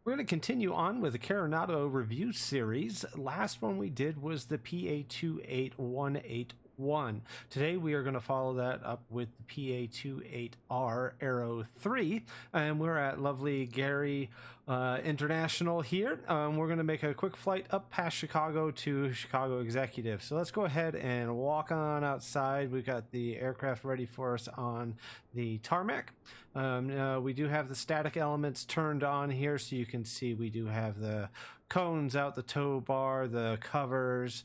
We're going to continue on with the Carenado review series. Last one we did was the PA28R. Today we are going to follow that up with the PA28R Arrow III, and we're at lovely Gary International here. We're going to make a quick flight up past Chicago to Chicago Executive. So let's go ahead and walk on outside. We've got the aircraft ready for us on the tarmac. We do have the static elements turned on here, so you can see we do have the cones out the tow bar, the covers,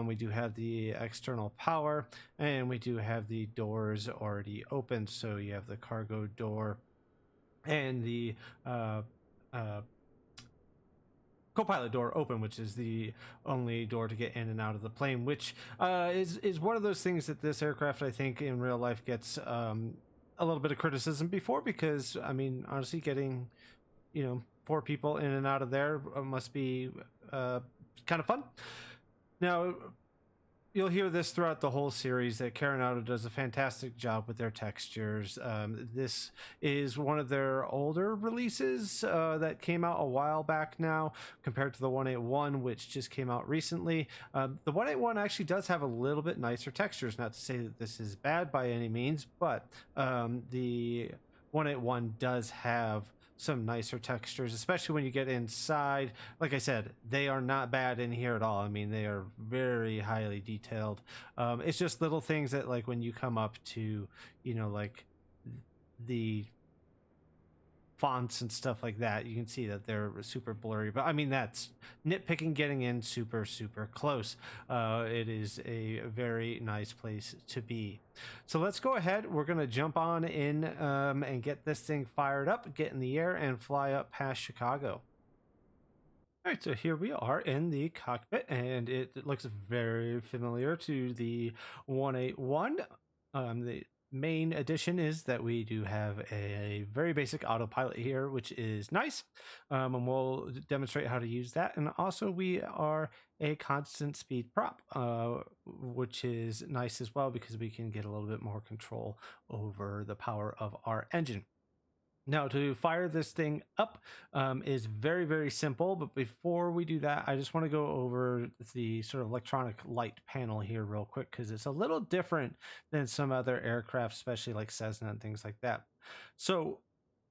we do have the external power, and we do have the doors already open. So you have the cargo door and the co-pilot door open, which is the only door to get in and out of the plane, which is one of those things that this aircraft, I think, in real life gets a little bit of criticism before, because I mean, honestly, getting 4 people in and out of there must be kind of fun. Now, you'll hear this throughout the whole series that Carenado does a fantastic job with their textures. This is one of their older releases that came out a while back now, compared to the 181, which just came out recently. The 181 actually does have a little bit nicer textures. Not to say that this is bad by any means, but the 181 does have some nicer textures, especially when you get inside. Like I said, they are not bad in here at all. I mean, they are very highly detailed. It's just little things that, like, when you come up to, like the fonts and stuff like that, you can see that they're super blurry. But I mean, that's nitpicking getting in super close. It is a very nice place to be. So let's go ahead. We're going to jump on in and get this thing fired up, get in the air, and fly up past Chicago. All right, so here we are in the cockpit, and it looks very familiar to the 181. The main addition is that we do have a very basic autopilot here, which is nice, and we'll demonstrate how to use that. And also we are a constant speed prop, which is nice as well, because we can get a little bit more control over the power of our engine. Now, to fire this thing up is very simple, but before we do that, I just want to go over the sort of electronic light panel here real quick, because it's a little different than some other aircraft, especially like Cessna and things like that. So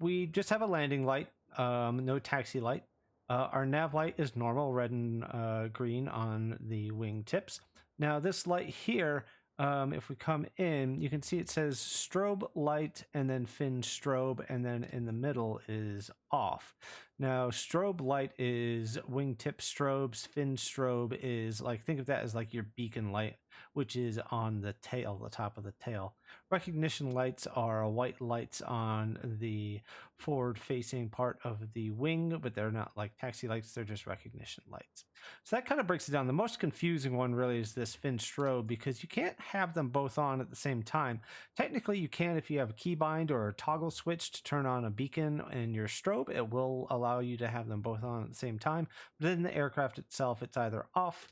we just have a landing light, no taxi light. Our nav light is normal, red and green on the wing tips. Now this light here, if we come in, you can see it says strobe light and then fin strobe, and then in the middle is off. Now strobe light is wingtip strobes, fin strobe is, like, think of that as like your beacon light, which is on the tail, the top of the tail. Recognition lights are white lights on the forward facing part of the wing, but they're not like taxi lights, they're just recognition lights. So that kind of breaks it down. The most confusing one really is this fin strobe, because you can't have them both on at the same time. Technically you can if you have a keybind or a toggle switch to turn on a beacon in your strobe. It will allow you to have them both on at the same time, but in the aircraft itself it's either off,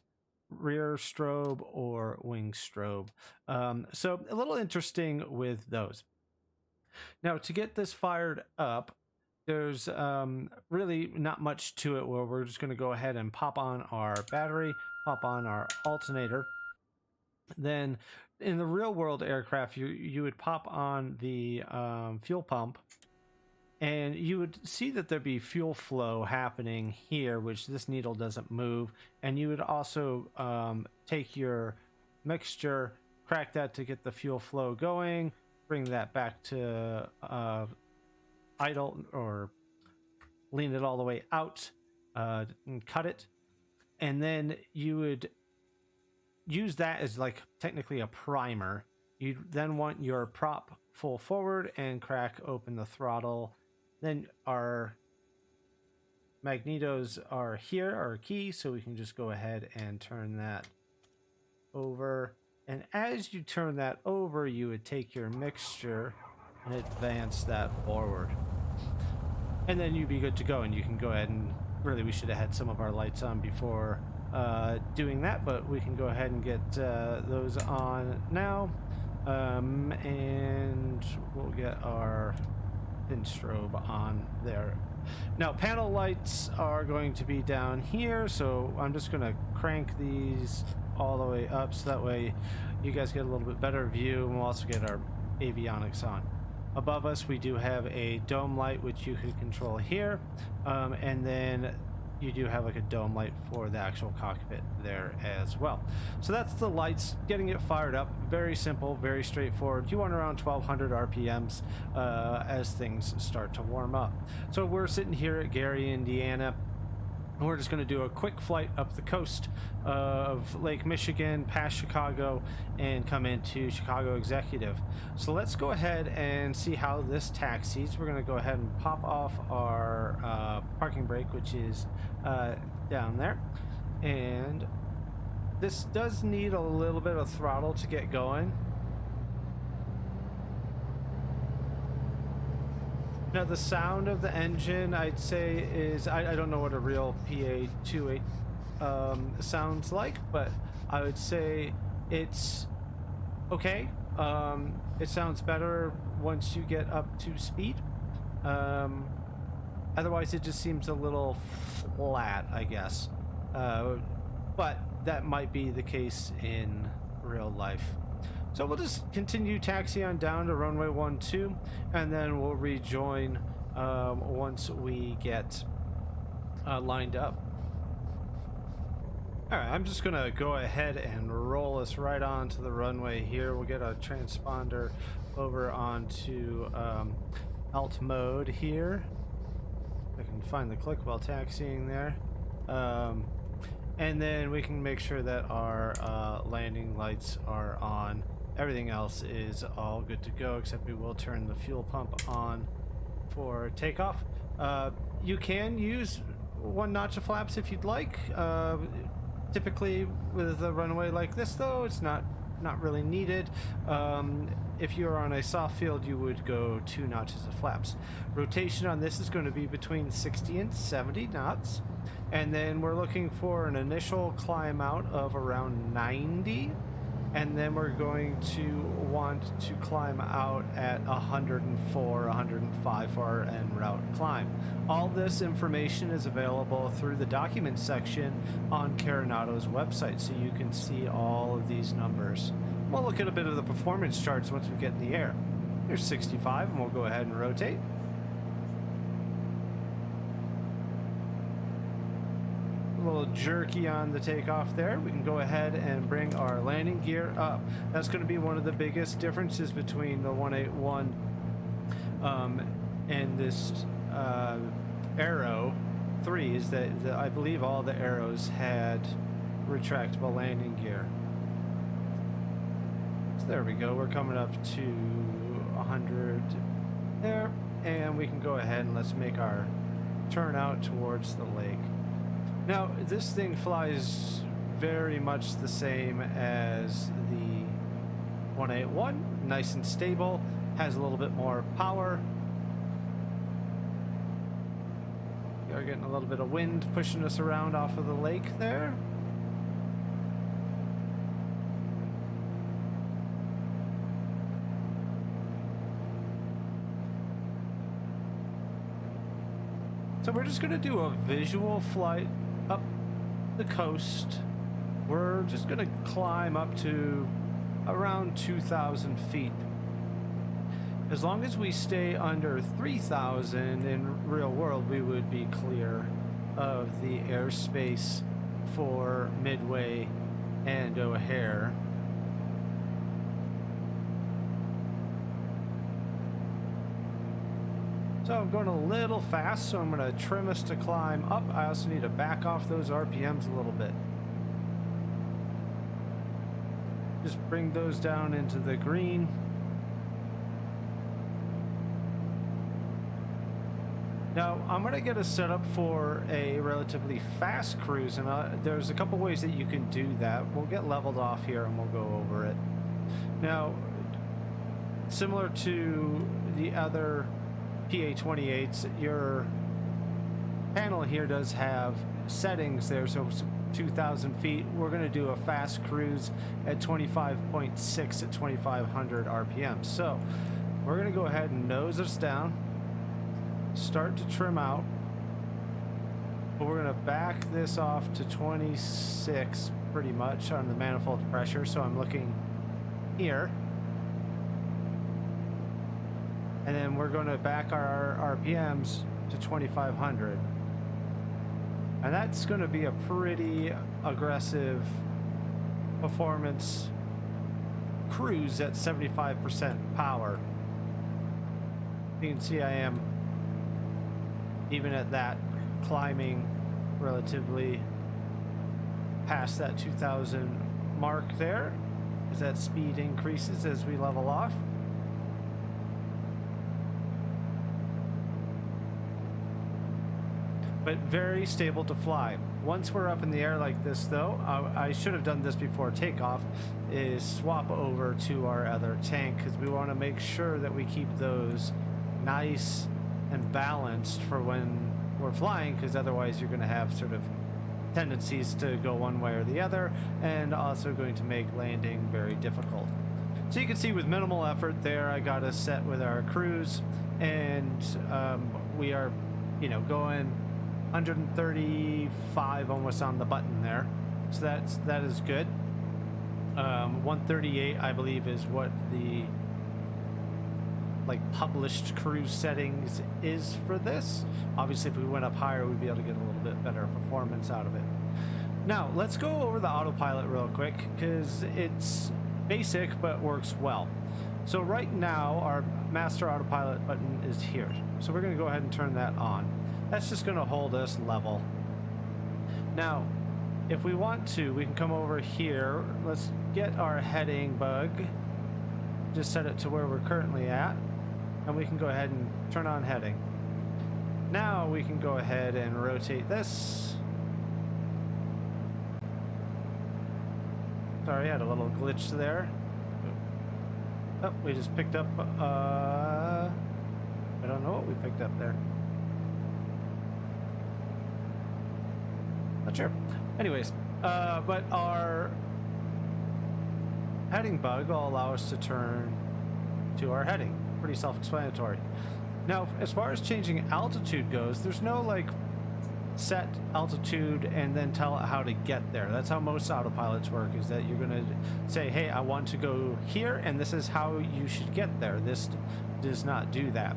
rear strobe, or wing strobe. So a little interesting with those. Now, to get this fired up, there's really not much to it, where we're just going to go ahead and pop on our battery, pop on our alternator. Then in the real world aircraft, you would pop on the fuel pump, and you would see that there'd be fuel flow happening here, which this needle doesn't move. And you would also take your mixture, crack that to get the fuel flow going, bring that back to idle, or lean it all the way out, and cut it. And then you would use that as like technically a primer. You then want your prop full forward and crack open the throttle. Then our magnetos are here, our key, so we can just go ahead and turn that over. And as you turn that over, you would take your mixture and advance that forward. And then you'd be good to go, and you can go ahead and, really, we should have had some of our lights on before doing that, but we can go ahead and get those on now. And we'll get our fin strobe on there. Now, panel lights are going to be down here, so I'm just going to crank these all the way up so that way you guys get a little bit better view, and we'll also get our avionics on. Above us, we do have a dome light, which you can control here, and then you do have like a dome light for the actual cockpit there as well. So that's the lights, getting it fired up. Very simple, very straightforward. You want around 1200 RPMs as things start to warm up. So we're sitting here at Gary, Indiana. We're just going to do a quick flight up the coast of Lake Michigan, past Chicago, and come into Chicago Executive. So let's go ahead and see how this taxis. We're going to go ahead and pop off our parking brake, which is down there. And this does need a little bit of throttle to get going. Now, the sound of the engine, I'd say, is... I don't know what a real PA28 sounds like, but I would say it's okay. It sounds better once you get up to speed. Otherwise, it just seems a little flat, I guess. But that might be the case in real life. So we'll just continue taxi on down to runway 12, and then we'll rejoin once we get lined up. All right, I'm just gonna go ahead and roll us right onto the runway here. We'll get a transponder over onto alt mode here. I can find the click while taxiing there. And then we can make sure that our landing lights are on. Everything else is all good to go, except we will turn the fuel pump on for takeoff. You can use one notch of flaps if you'd like. Typically with a runway like this, though, it's not really needed. If you're on a soft field, you would go 2 notches of flaps. Rotation on this is going to be between 60 and 70 knots. And then we're looking for an initial climb out of around 90. And then we're going to want to climb out at 104, 105 for our en route climb. All this information is available through the documents section on Carenado's website, so you can see all of these numbers. We'll look at a bit of the performance charts once we get in the air. Here's 65, and we'll go ahead and rotate. A little jerky on the takeoff there. We can go ahead and bring our landing gear up. That's going to be one of the biggest differences between the 181 and this Arrow 3 is that I believe all the Arrows had retractable landing gear. So there we go. We're coming up to 100 there, and we can go ahead and let's make our turn out towards the lake. Now, this thing flies very much the same as the 181, nice and stable, has a little bit more power. We are getting a little bit of wind pushing us around off of the lake there. So we're just going to do a visual flight up the coast. We're just going to climb up to around 2,000 feet. As long as we stay under 3,000 in real world, we would be clear of the airspace for Midway and O'Hare. So I'm going a little fast, so I'm going to trim us to climb up. I also need to back off those RPMs a little bit. Just bring those down into the green. Now, I'm going to get us set up for a relatively fast cruise, and there's a couple ways that you can do that. We'll get leveled off here and we'll go over it. Now, similar to the other PA28s, your panel here does have settings there. So 2,000 feet, we're going to do a fast cruise at 25.6 at 2,500 RPM. So we're going to go ahead and nose us down, start to trim out. But we're going to back this off to 26 pretty much on the manifold pressure. So I'm looking here. And then we're going to back our RPMs to 2,500. And that's going to be a pretty aggressive performance cruise at 75% power. You can see I am, even at that, climbing relatively past that 2,000 mark there, as that speed increases as we level off. But very stable to fly. Once we're up in the air like this, though, I should have done this before takeoff, is swap over to our other tank, because we want to make sure that we keep those nice and balanced for when we're flying, because otherwise you're going to have sort of tendencies to go one way or the other, and also going to make landing very difficult. So you can see with minimal effort there, I got us set with our cruise, and we are, you know, going 135 almost on the button there, so that is good. 138 I believe is what the published cruise settings is for this. Obviously if we went up higher we'd be able to get a little bit better performance out of it. Now let's go over the autopilot real quick, because it's basic but works well. So right now our master autopilot button is here, so we're going to go ahead and turn that on. That's just going to hold us level. Now, if we want to, we can come over here. Let's get our heading bug. Just set it to where we're currently at. And we can go ahead and turn on heading. Now we can go ahead and rotate this. Sorry, I had a little glitch there. Oh, we just picked up, I don't know what we picked up there. Not sure. Anyways, but our heading bug will allow us to turn to our heading. Pretty self-explanatory. Now, as far as changing altitude goes, there's no set altitude and then tell it how to get there. That's how most autopilots work, is that you're going to say, hey, I want to go here, and this is how you should get there. This does not do that.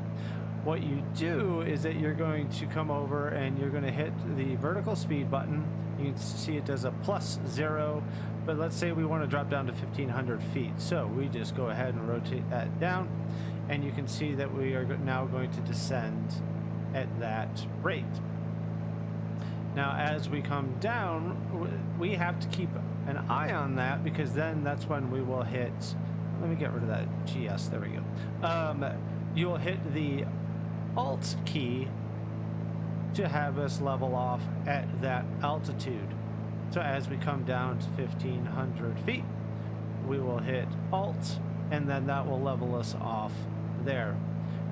What you do is that you're going to come over and you're going to hit the vertical speed button. You can see it does a +0, but let's say we want to drop down to 1,500 feet. So we just go ahead and rotate that down, and you can see that we are now going to descend at that rate. Now, as we come down, we have to keep an eye on that, because then that's when we will hit, let me get rid of that GS, there we go. You'll hit the Alt key to have us level off at that altitude. So as we come down to 1,500 feet, we will hit Alt, and then that will level us off there.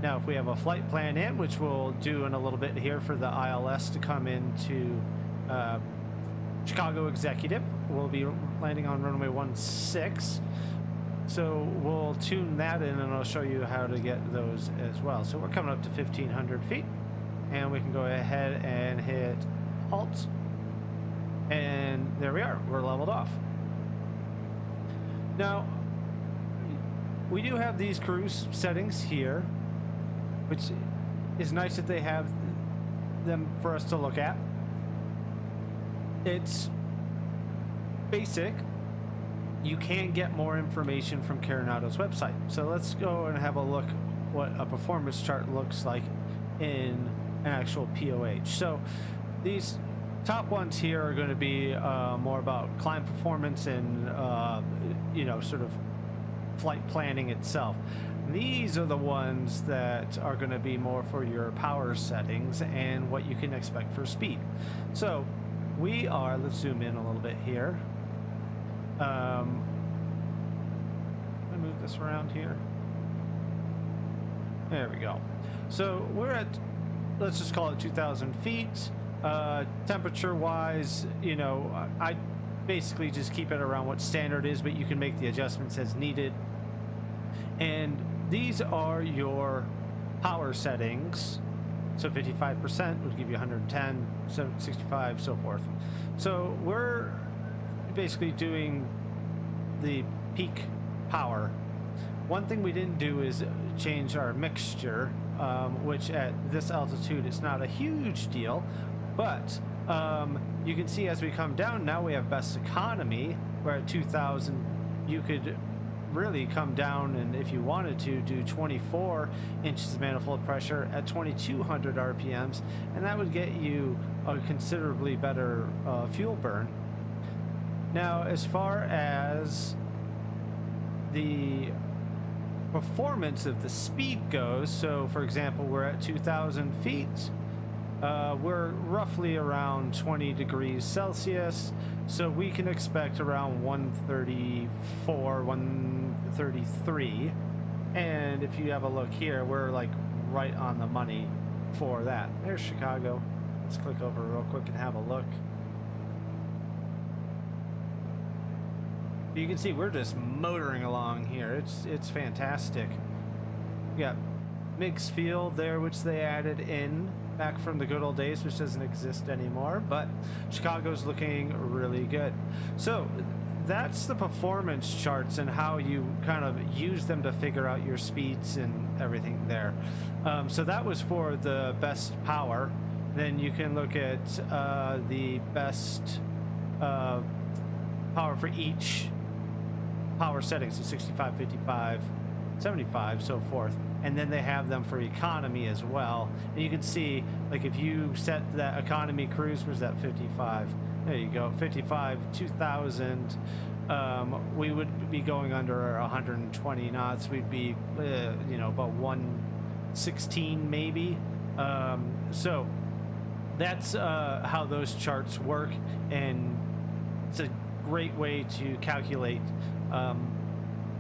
Now, if we have a flight plan in, which we'll do in a little bit here for the ILS to come into Chicago Executive, we'll be landing on runway 16. So we'll tune that in, and I'll show you how to get those as well. So we're coming up to 1,500 feet, and we can go ahead and hit Alt, and there we are. We're leveled off. Now, we do have these cruise settings here, which is nice that they have them for us to look at. It's basic. You can get more information from Carenado's website. So let's go and have a look what a performance chart looks like in an actual POH. So these top ones here are going to be more about climb performance and sort of flight planning itself. These are the ones that are going to be more for your power settings and what you can expect for speed. So we are, let's zoom in a little bit here. Let me move this around here. There we go. So we're at, let's just call it 2,000 feet. Temperature wise, I basically just keep it around what standard is, but you can make the adjustments as needed. And these are your power settings So 55% would give you 110, 65, so forth. So we're basically doing the peak power. One thing we didn't do is change our mixture, which at this altitude is not a huge deal, but you can see as we come down now we have best economy. We're at 2,000. You could really come down and if you wanted to do 24 inches of manifold pressure at 2200 RPMs, and that would get you a considerably better fuel burn. Now as far as the performance of the speed goes, so for example we're at 2,000 feet, we're roughly around 20 degrees Celsius, so we can expect around 134, 133, and if you have a look here, we're like right on the money for that. There's Chicago. Let's click over real quick and have a look. You can see we're just motoring along here. It's fantastic. We got Meigs Field there, which they added in back from the good old days, which doesn't exist anymore, but Chicago's looking really good. So that's the performance charts and how you kind of use them to figure out your speeds and everything there. So that was for the best power. Then you can look at the best power for each power settings, so 65, 55, 75, so forth. And then they have them for economy as well. And you can see, like if you set that economy cruise, where's that 55? There you go, 55, 2,000. We would be going under 120 knots. We'd be, you know, about 116 maybe. So that's how those charts work, and it's a great way to calculate,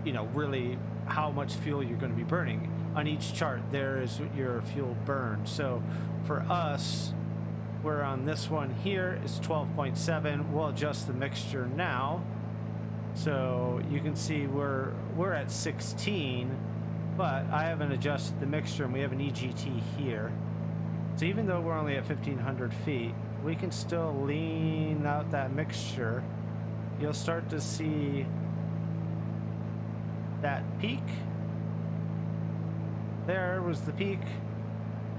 you know, really how much fuel you're going to be burning. On each chart there is your fuel burn. So for us, we're on this one here, it's 12.7. We'll adjust the mixture now, so you can see we're at 16, but I haven't adjusted the mixture and we have an EGT here. So even though we're only at 1,500 feet, we can still lean out that mixture. You'll start to see that peak. There was the peak,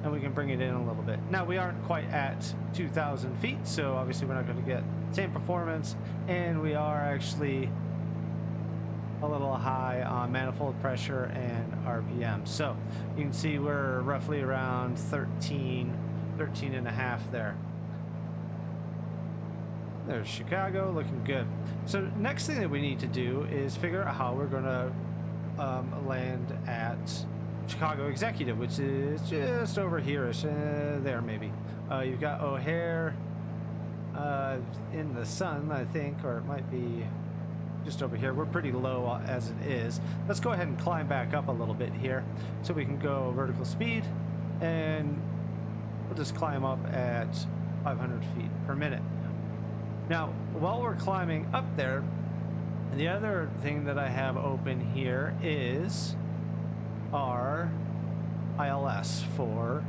and we can bring it in a little bit. Now we aren't quite at 2,000 feet, so obviously we're not going to get the same performance, and we are actually a little high on manifold pressure and RPM. So you can see we're roughly around 13 and a half there. There's Chicago, looking good. So next thing that we need to do is figure out how we're going to land at Chicago Executive, which is just over here-ish, there maybe. You've got O'Hare in the sun, I think, or it might be just over here. We're pretty low as it is. Let's go ahead and climb back up a little bit here so we can go vertical speed, and we'll just climb up at 500 feet per minute. Now, while we're climbing up there, the other thing that I have open here is our ILS for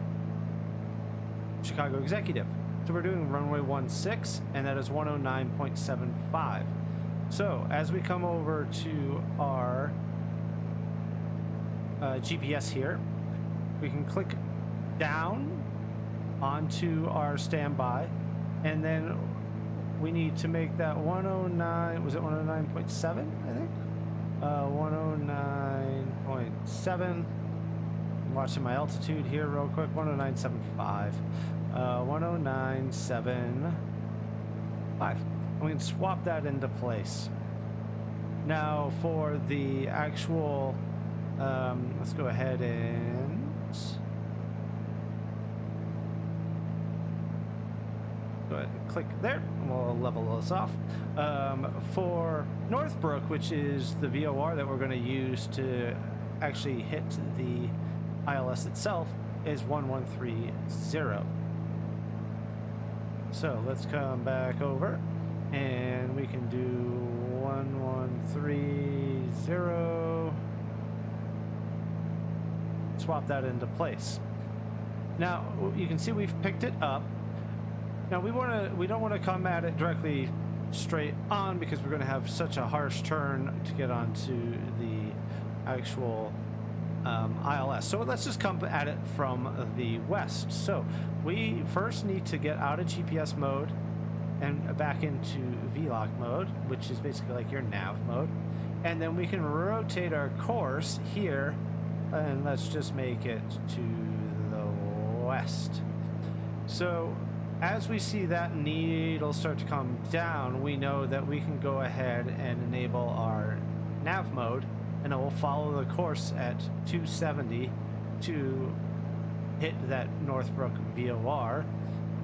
Chicago Executive. So we're doing runway 16, and that is 109.75. So as we come over to our GPS here, we can click down onto our standby, and then we need to make that 109, was it 109.7, I think? 109.7. I'm watching my altitude here real quick. 109.75. 109.75. We can swap that into place. Now for the actual, let's go ahead and go ahead and click there, and we'll level this off. For Northbrook, which is the VOR that we're going to use to actually hit the ILS itself, is 1130. So let's come back over, and we can do 1130. Swap that into place. Now you can see we've picked it up. Now we don't want to come at it directly straight on because we're going to have such a harsh turn to get onto the actual ILS. So let's just come at it from the west. So we first need to get out of GPS mode and back into VLOC mode, which is basically like your nav mode. And then we can rotate our course here, and let's just make it to the west. So as we see that needle start to come down, we know that we can go ahead and enable our nav mode, and it will follow the course at 270 to hit that Northbrook VOR.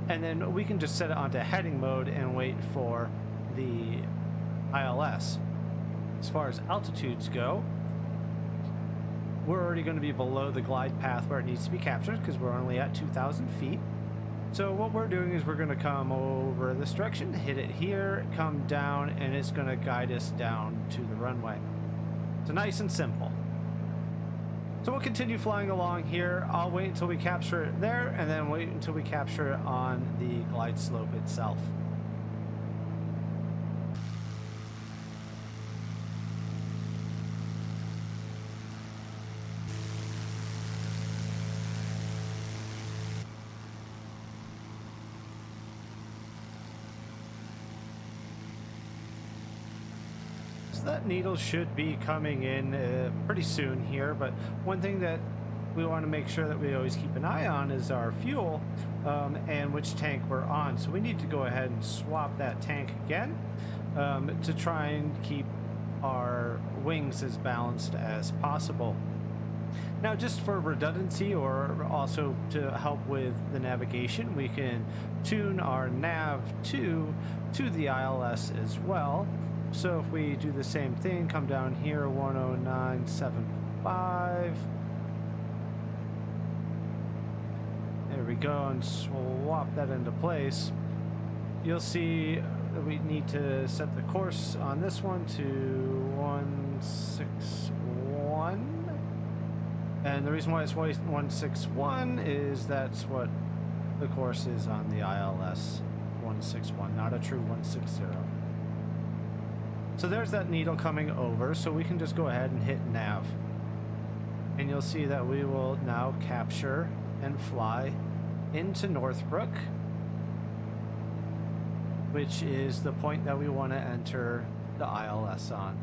And then we can just set it onto heading mode and wait for the ILS. As far as altitudes go, we're already going to be below the glide path where it needs to be captured because we're only at 2,000 feet. So what we're doing is we're going to come over this direction, hit it here, come down, and it's going to guide us down to the runway. So nice and simple. So we'll continue flying along here. I'll wait until we capture it there, and then wait until we capture it on the glide slope itself. That needle should be coming in pretty soon here, but one thing that we want to make sure that we always keep an eye on is our fuel and which tank we're on. So we need to go ahead and swap that tank again to try and keep our wings as balanced as possible. Now, just for redundancy or also to help with the navigation, we can tune our nav to the ILS as well. So if we do the same thing, come down here, 109.75. There we go, and swap that into place. You'll see that we need to set the course on this one to 161. And the reason why it's 161 is that's what the course is on the ILS, 161, not a true 160. So there's that needle coming over, so we can just go ahead and hit nav. And you'll see that we will now capture and fly into Northbrook, which is the point that we want to enter the ILS on.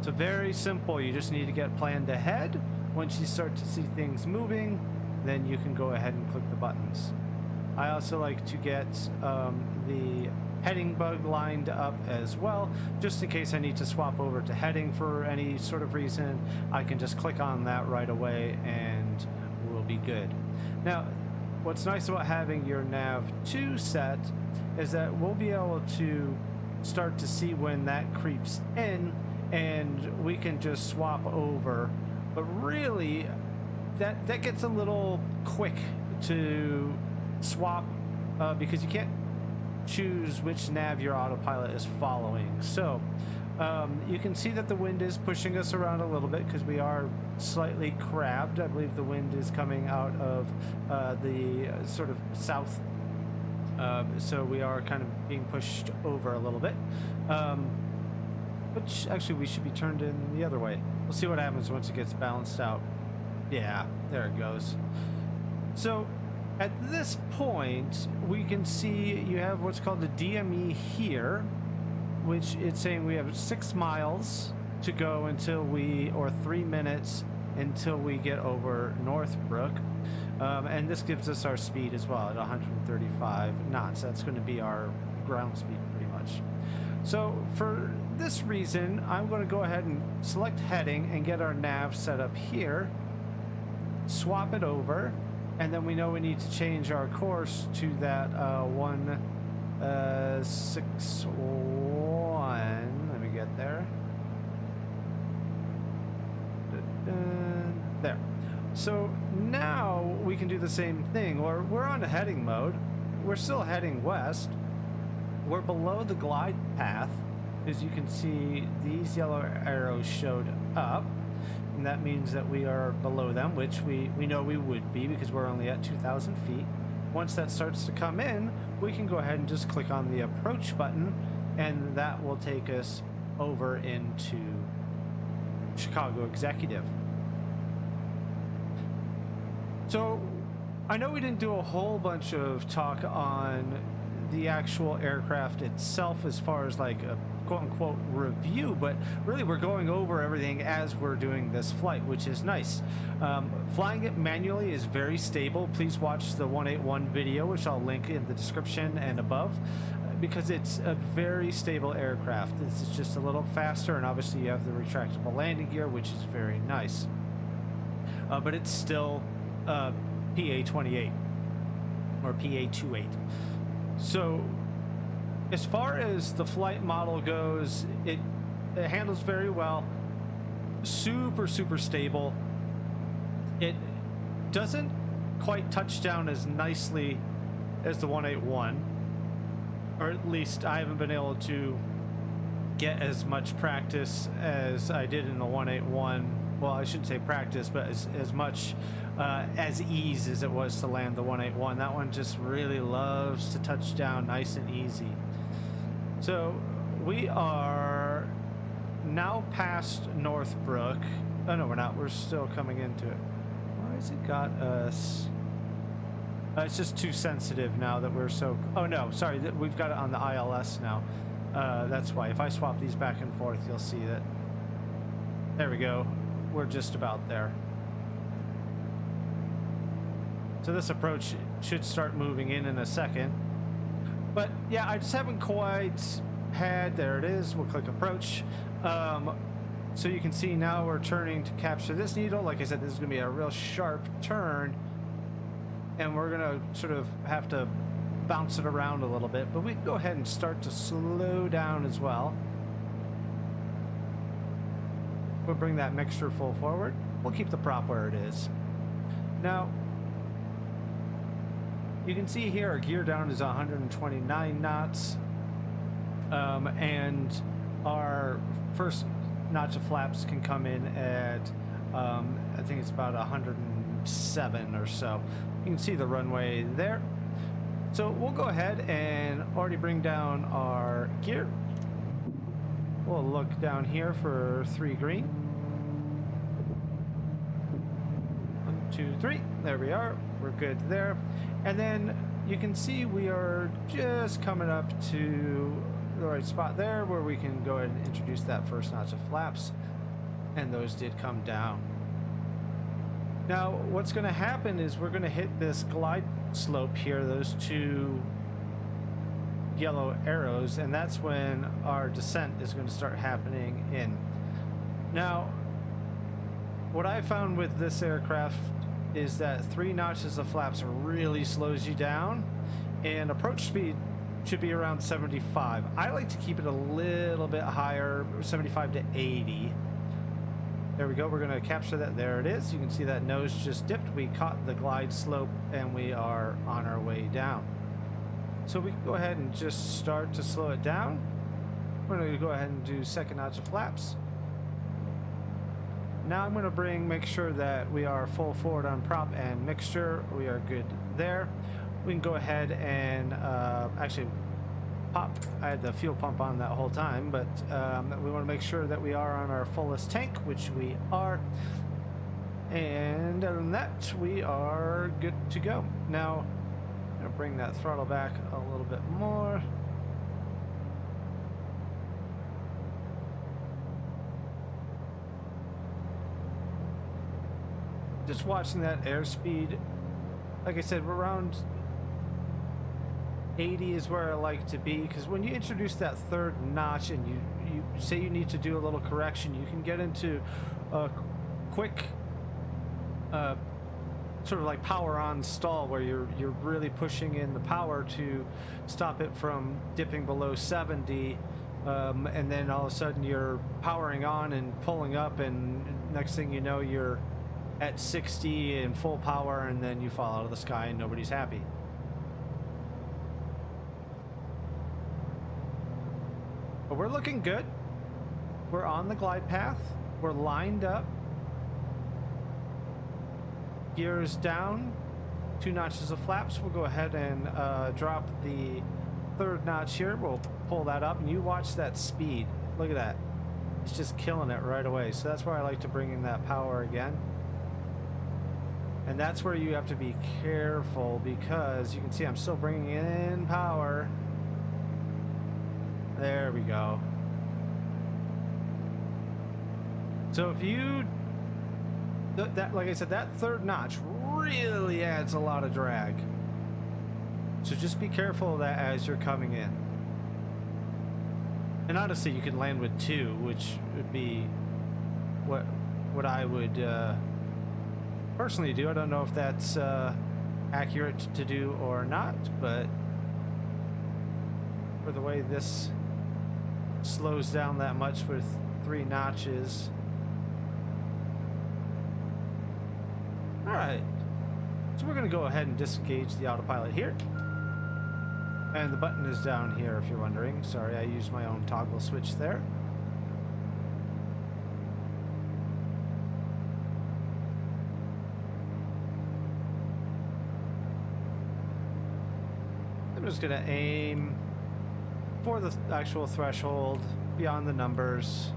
So very simple. You just need to get planned ahead. Once you start to see things moving, then you can go ahead and click the buttons. I also like to get the heading bug lined up as well, just in case I need to swap over to heading for any sort of reason. I can just click on that right away and we'll be good. Now, what's nice about having your nav 2 set is that we'll be able to start to see when that creeps in, and we can just swap over. But really, that gets a little quick to swap because you can't choose which nav your autopilot is following. So you can see that the wind is pushing us around a little bit because we are slightly crabbed. I believe the wind is coming out of the sort of south, so we are kind of being pushed over a little bit, which actually we should be turned in the other way. We'll see what happens once it gets balanced out. Yeah, there it goes. So at this point, we can see you have what's called the DME here, which it's saying we have 6 miles to go until or 3 minutes until we get over Northbrook. And this gives us our speed as well at 135 knots. That's going to be our ground speed pretty much. So for this reason, I'm going to go ahead and select heading and get our nav set up here, swap it over, and then we know we need to change our course to that 161. Let me get there. There. So now we can do the same thing. We're on heading mode. We're still heading west. We're below the glide path. As you can see, these yellow arrows showed up. and that means that we are below them, which we know we would be because we're only at 2,000 feet. Once that starts to come in, we can go ahead and just click on the approach button, and that will take us over into Chicago Executive. So I know we didn't do a whole bunch of talk on the actual aircraft itself as far as like a quote-unquote review, but really we're going over everything as we're doing this flight, which is nice. Flying it manually is very stable. Please watch the 181 video, which I'll link in the description and above, because it's a very stable aircraft. This is just a little faster, and obviously you have the retractable landing gear, which is very nice. But it's still PA28 or PA28. So as far as the flight model goes, it handles very well. Super stable. It doesn't quite touch down as nicely as the 181, or at least I haven't been able to get as much practice as I did in the 181. Well, I shouldn't say practice, but as much as ease as it was to land the 181. That one just really loves to touch down nice and easy. So we are now past Northbrook. Oh no, we're not. We're still coming into it. Why has it got us? It's just too sensitive now that we're so... Oh no, sorry. We've got it on the ILS now. That's why. If I swap these back and forth, you'll see that. There we go. We're just about there. So this approach should start moving in a second. But yeah, I just haven't quite had... There it is. We'll click approach. So you can see now we're turning to capture this needle. Like I said, this is going to be a real sharp turn, and we're going to sort of have to bounce it around a little bit. But we can go ahead and start to slow down as well. We'll bring that mixture full forward. We'll keep the prop where it is. Now, you can see here our gear down is 129 knots, and our first notch of flaps can come in at I think it's about 107 or so. You can see the runway there. So we'll go ahead and already bring down our gear. We'll look down here for 3 green. 1, 2, 3. There we are. We're good there. And then you can see we are just coming up to the right spot there where we can go ahead and introduce that first notch of flaps. And those did come down. Now, what's going to happen is we're going to hit this glide slope here, those 2 yellow arrows, and that's when our descent is going to start happening in. Now, what I found with this aircraft is that 3 notches of flaps really slows you down, and approach speed should be around 75. I like to keep it a little bit higher, 75 to 80. There we go. We're going to capture that. There it is. You can see that nose just dipped. We caught the glide slope, and we are on our way down. So we can go ahead and just start to slow it down. We're going to go ahead and do second notch of flaps. Now I'm going to make sure that we are full forward on prop and mixture. We are good there. We can go ahead and actually pop. I had the fuel pump on that whole time, but we want to make sure that we are on our fullest tank, which we are. And other than that, we are good to go. Now, I'm going to bring that throttle back a little bit more. Just watching that airspeed. Like I said, we're around 80 is where I like to be, because when you introduce that 3rd notch and you say you need to do a little correction, you can get into a quick sort of like power on stall where you're really pushing in the power to stop it from dipping below 70, and then all of a sudden you're powering on and pulling up, and next thing you know you're at 60 in full power, and then you fall out of the sky and nobody's happy. But we're looking good. We're on the glide path. We're lined up. gears down, 2 notches of flaps. We'll go ahead and drop the 3rd notch here. We'll pull that up, and you watch that speed. Look at that. It's just killing it right away. So that's why I like to bring in that power again. And that's where you have to be careful, because you can see I'm still bringing in power. There we go. So if you, that like I said, that 3rd notch really adds a lot of drag. So just be careful of that as you're coming in. And honestly, you can land with 2, which would be what I would personally do. I don't know if that's accurate to do or not, but for the way this slows down that much with 3 notches. All right, so we're going to go ahead and disengage the autopilot here. And the button is down here, if you're wondering. Sorry, I used my own toggle switch there. I'm just going to aim for the actual threshold beyond the numbers.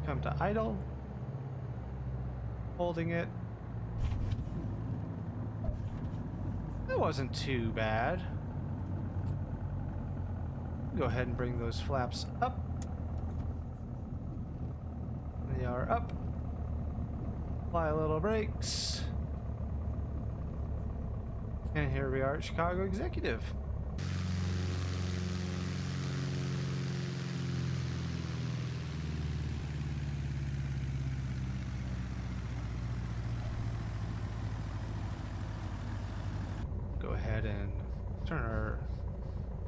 Come to idle, holding it. That wasn't too bad. Go ahead and bring those flaps up. They are up. Apply a little brakes. And here we are at Chicago Executive. Go ahead and turn our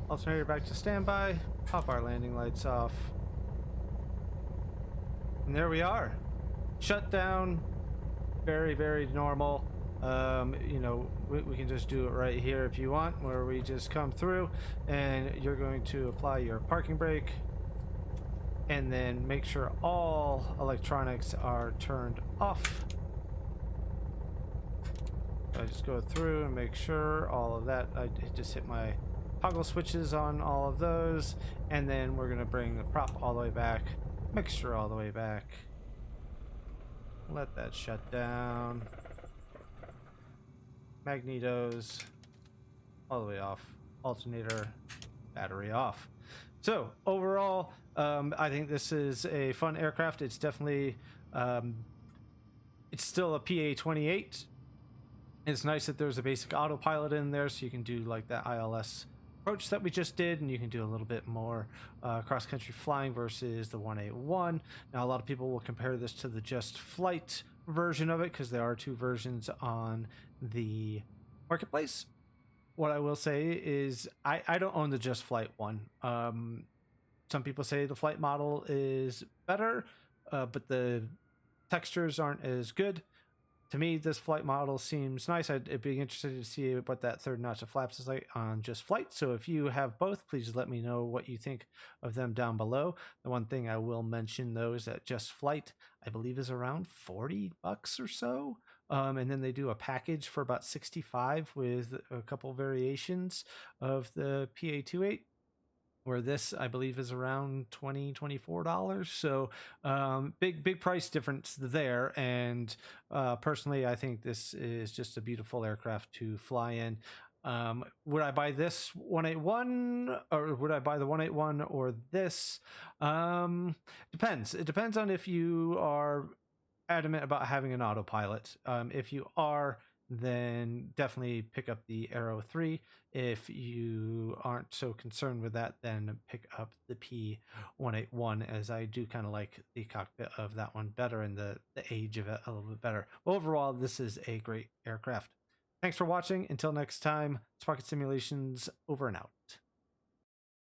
alternator back to standby, pop our landing lights off. And there we are. Shutdown. Very, very normal. You know, we can just do it right here if you want, where we just come through and you're going to apply your parking brake and then make sure all electronics are turned off. I just go through and make sure all of that. I just hit my toggle switches on all of those, and then we're going to bring the prop all the way back, mixture all the way back. Let that shut down. Magnetos all the way off. Alternator, battery off. So overall, I think this is a fun aircraft. It's definitely, it's still a PA28. It's nice that there's a basic autopilot in there, so you can do like that ILS approach that we just did, and you can do a little bit more cross-country flying versus the 181. Now, a lot of people will compare this to the Just Flight version of it, because there are 2 versions on the marketplace. What I will say is I don't own the Just Flight one. Some people say the flight model is better, but the textures aren't as good. To me, this flight model seems nice. I'd be interested to see what that 3rd notch of flaps is like on Just Flight. So if you have both, please let me know what you think of them down below. The one thing I will mention, though, is that Just Flight, I believe, is around $40 or so. And then they do a package for about $65 with a couple variations of the PA28. Where this, I believe, is around $24. So big price difference there. And personally, I think this is just a beautiful aircraft to fly in. Would I buy this 181, or would I buy the 181 or this? Depends. It depends on if you are adamant about having an autopilot. If you are, then definitely pick up the Arrow III. If you aren't so concerned with that, then pick up the P181, as I do kind of like the cockpit of that one better and the age of it a little bit better. Overall, this is a great aircraft. Thanks for watching. Until next time, Sprocket Simulations over and out.